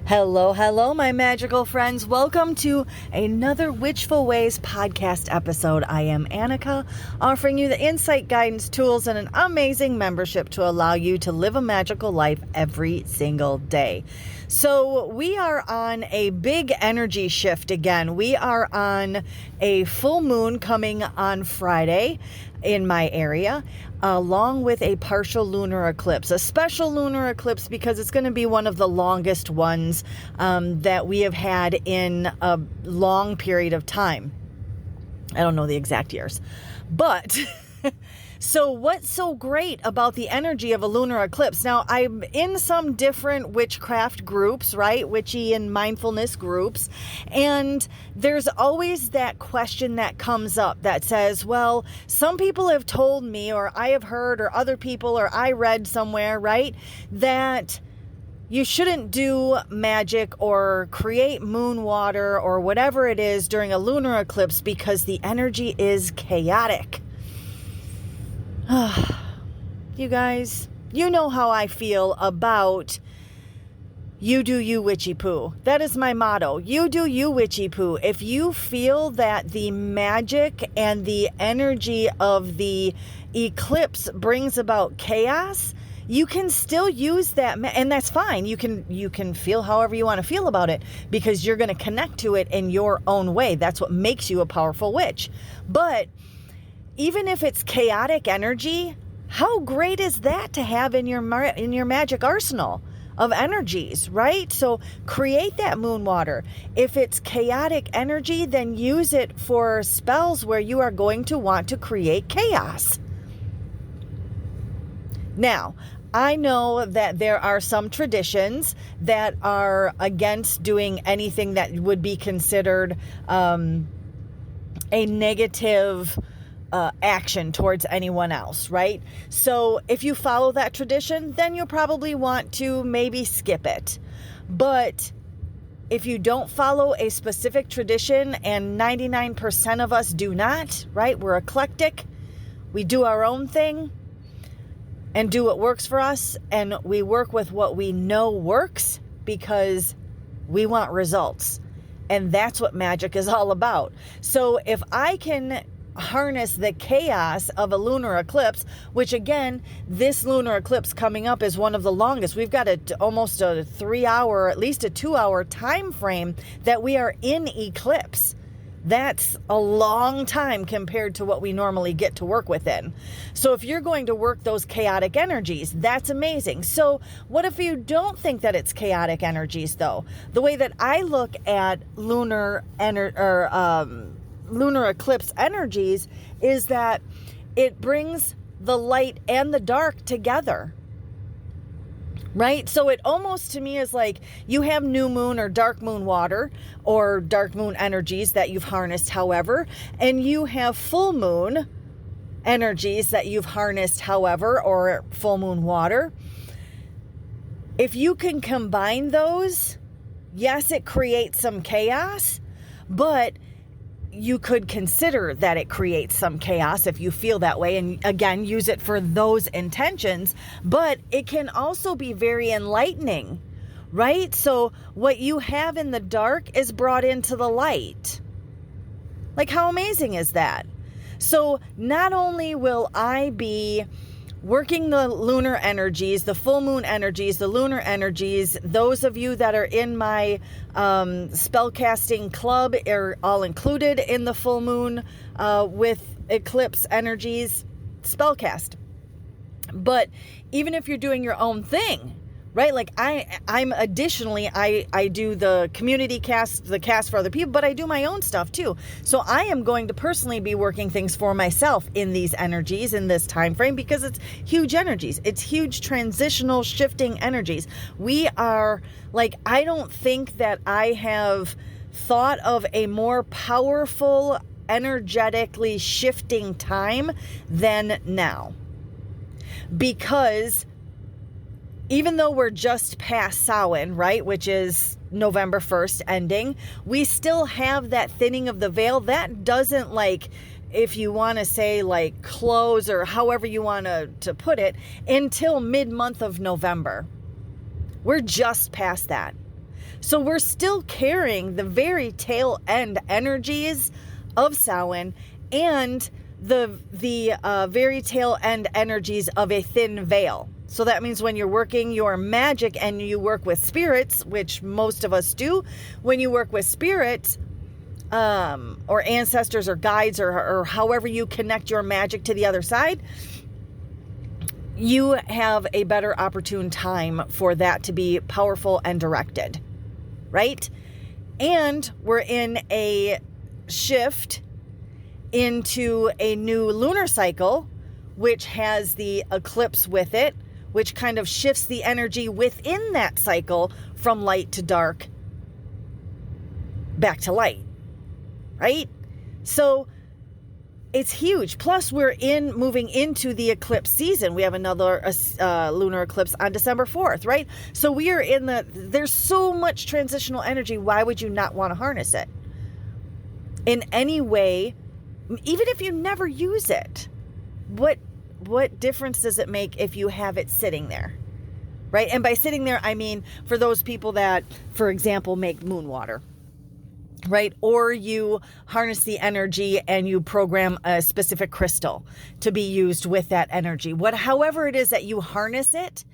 Hello, hello, my magical friends. Welcome to another Witchful Ways podcast episode. I am Annika, offering you the insight, guidance, tools, and an amazing membership to allow you to live a magical life every single day. So we are on a big energy shift again. We are on a full moon coming on Friday in my area, along with a partial lunar eclipse, a special lunar eclipse because it's going to be one of the longest ones that we have had in a long period of time. I don't know the exact years, but so what's so great about the energy of a lunar eclipse? Now, I'm in some different witchcraft groups, right? Witchy and mindfulness groups. And there's always that question that comes up that says, well, some people have told me, or I have heard, or other people, or I read somewhere, right, that you shouldn't do magic or create moon water or whatever it is during a lunar eclipse because the energy is chaotic. You guys, you know how I feel about you do you, witchy poo. That is my motto. You do you, witchy poo. If you feel that the magic and the energy of the eclipse brings about chaos, you can still use that, and that's fine. You can feel however you want to feel about it because you're going to connect to it in your own way. That's what makes you a powerful witch. But even if it's chaotic energy, how great is that to have in your magic arsenal of energies, right? So create that moon water. If it's chaotic energy, then use it for spells where you are going to want to create chaos. Now, I know that there are some traditions that are against doing anything that would be considered a negative action towards anyone else, right? So if you follow that tradition, then you'll probably want to maybe skip it. But if you don't follow a specific tradition, and 99% of us do not, right? We're eclectic. We do our own thing and do what works for us. And we work with what we know works because we want results. And that's what magic is all about. So if I can harness the chaos of a lunar eclipse, which again, this lunar eclipse coming up is one of the longest. We've got almost a 3 hour, at least a 2 hour time frame that we are in eclipse. That's a long time compared to what we normally get to work within. So if you're going to work those chaotic energies, that's amazing. So what if you don't think that it's chaotic energies though? The way that I look at lunar eclipse energies is that it brings the light and the dark together, right? So it almost to me is like you have new moon or dark moon water or dark moon energies that you've harnessed, however, and you have full moon energies that you've harnessed, however, or full moon water. If you can combine those, yes, it creates some chaos, but you could consider that it creates some chaos if you feel that way. And again, use it for those intentions, but it can also be very enlightening, right? So what you have in the dark is brought into the light. Like, how amazing is that? So not only will I be working the lunar energies, the full moon energies, the lunar energies, those of you that are in my spellcasting club are all included in the full moon with eclipse energies spellcast. But even if you're doing your own thing, right? Like I'm additionally, I do the community cast, the cast for other people, but I do my own stuff too. So I am going to personally be working things for myself in these energies in this time frame because it's huge energies. It's huge transitional shifting energies. We are like, I don't think that I have thought of a more powerful, energetically shifting time than now. Because even though we're just past Samhain, right, which is November 1st ending, we still have that thinning of the veil. That doesn't, like, if you want to say, like, close or however you want to put it, until mid-month of November. We're just past that. So we're still carrying the very tail end energies of Samhain and the very tail end energies of a thin veil. So that means when you're working your magic and you work with spirits, which most of us do, when you work with spirits, or ancestors or guides or however you connect your magic to the other side, you have a better opportune time for that to be powerful and directed, right? And we're in a shift into a new lunar cycle, which has the eclipse with it, which kind of shifts the energy within that cycle from light to dark back to light, right? So it's huge. Plus, we're moving into the eclipse season. We have another lunar eclipse on December 4th, right? So we are there's so much transitional energy. Why would you not want to harness it in any way, even if you never use it? What difference does it make if you have it sitting there, right? And by sitting there, I mean for those people that, for example, make moon water, right? Or you harness the energy and you program a specific crystal to be used with that energy. However it is that you harness it,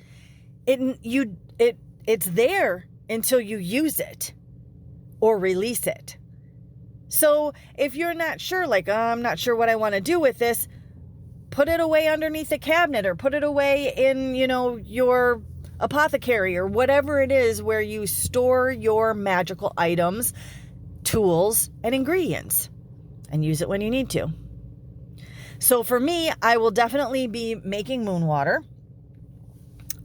it's there until you use it or release it. So if you're not sure, like, I'm not sure what I want to do with this, put it away underneath the cabinet or put it away in, your apothecary or whatever it is where you store your magical items, tools, and ingredients, and use it when you need to. So for me, I will definitely be making moon water.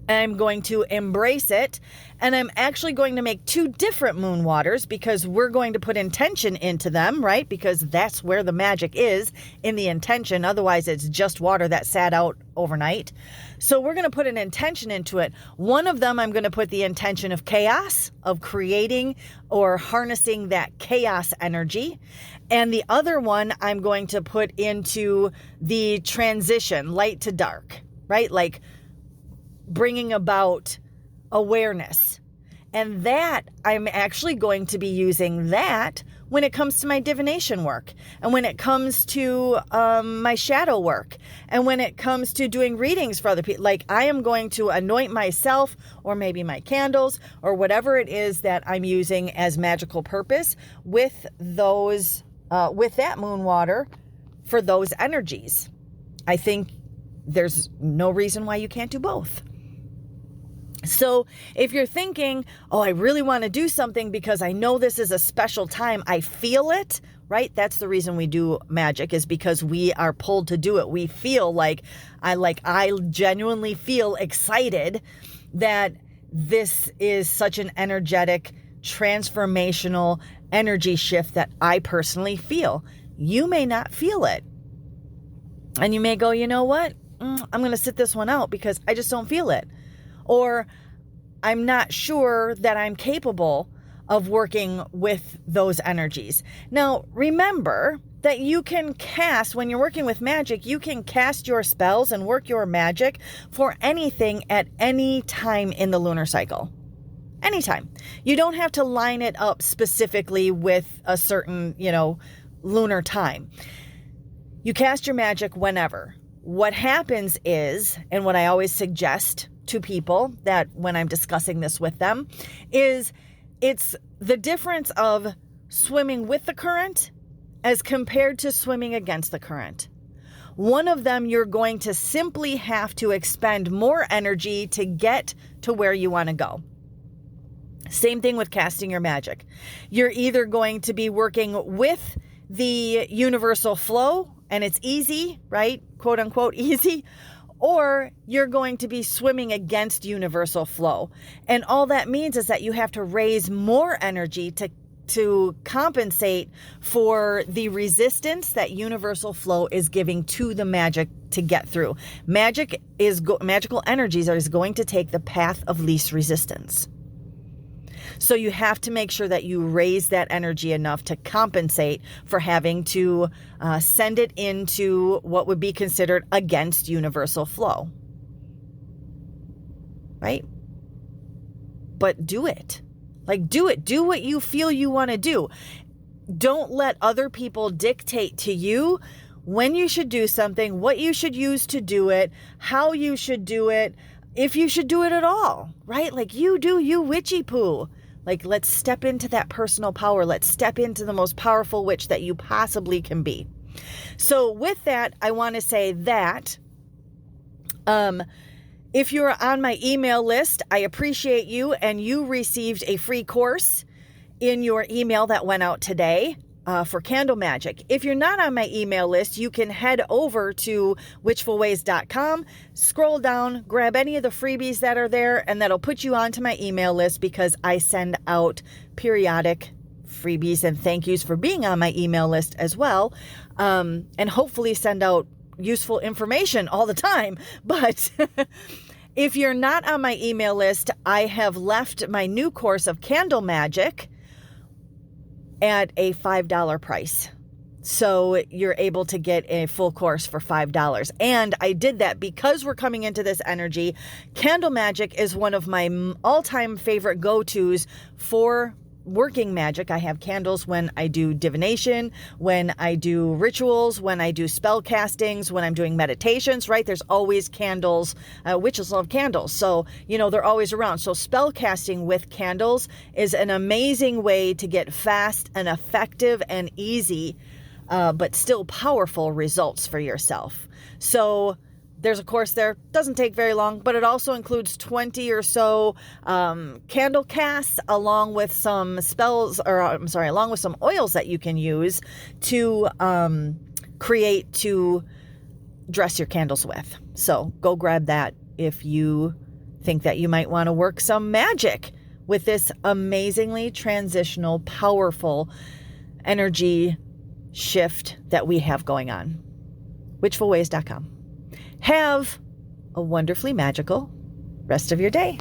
I'm going to embrace it, and I'm actually going to make 2 different moon waters because we're going to put intention into them, right? Because that's where the magic is, in the intention. Otherwise, it's just water that sat out overnight. So we're going to put an intention into it. One of them, I'm going to put the intention of chaos, of creating or harnessing that chaos energy. And the other one, I'm going to put into the transition, light to dark, right? Like bringing about awareness. And that, I'm actually going to be using that when it comes to my divination work, and when it comes to my shadow work, and when it comes to doing readings for other people. Like, I am going to anoint myself, or maybe my candles, or whatever it is that I'm using as magical purpose with those, with that moon water for those energies. I think there's no reason why you can't do both. So if you're thinking, oh, I really want to do something because I know this is a special time, I feel it, right? That's the reason we do magic, is because we are pulled to do it. We feel I genuinely feel excited that this is such an energetic, transformational energy shift that I personally feel. You may not feel it. And you may go, you know what? I'm going to sit this one out because I just don't feel it. Or I'm not sure that I'm capable of working with those energies. Now, remember that you can cast, when you're working with magic, you can cast your spells and work your magic for anything at any time in the lunar cycle. Anytime. You don't have to line it up specifically with a certain, lunar time. You cast your magic whenever. What happens is, and what I always suggest to people that when I'm discussing this with them, is it's the difference of swimming with the current as compared to swimming against the current. One of them, you're going to simply have to expend more energy to get to where you want to go. Same thing with casting your magic. You're either going to be working with the universal flow, and it's easy, right? Quote unquote easy. Or you're going to be swimming against universal flow. And all that means is that you have to raise more energy to compensate for the resistance that universal flow is giving to the magic to get through. Magical energies is going to take the path of least resistance. So you have to make sure that you raise that energy enough to compensate for having to send it into what would be considered against universal flow. Right? But do it. Like, do it. Do what you feel you want to do. Don't let other people dictate to you when you should do something, what you should use to do it, how you should do it, if you should do it at all, right? Like, you do you, witchy poo. Like, let's step into that personal power. Let's step into the most powerful witch that you possibly can be. So with that, I want to say that if you're on my email list, I appreciate you, and you received a free course in your email that went out today for candle magic. If you're not on my email list, you can head over to witchfulways.com, scroll down, grab any of the freebies that are there, and that'll put you onto my email list, because I send out periodic freebies and thank yous for being on my email list as well, and hopefully send out useful information all the time. But if you're not on my email list, I have left my new course of candle magic at a $5 price. So you're able to get a full course for $5. And I did that because we're coming into this energy. Candle magic is one of my all-time favorite go-tos for working magic. I have candles when I do divination, when I do rituals, when I do spell castings, when I'm doing meditations, right? There's always candles. Witches love candles. So, they're always around. So spell casting with candles is an amazing way to get fast and effective and easy, but still powerful results for yourself. So there's a course there. Doesn't take very long, but it also includes 20 or so candle casts, along with some along with some oils that you can use to create to dress your candles with. So go grab that if you think that you might want to work some magic with this amazingly transitional, powerful energy shift that we have going on. witchfulways.com. Have a wonderfully magical rest of your day.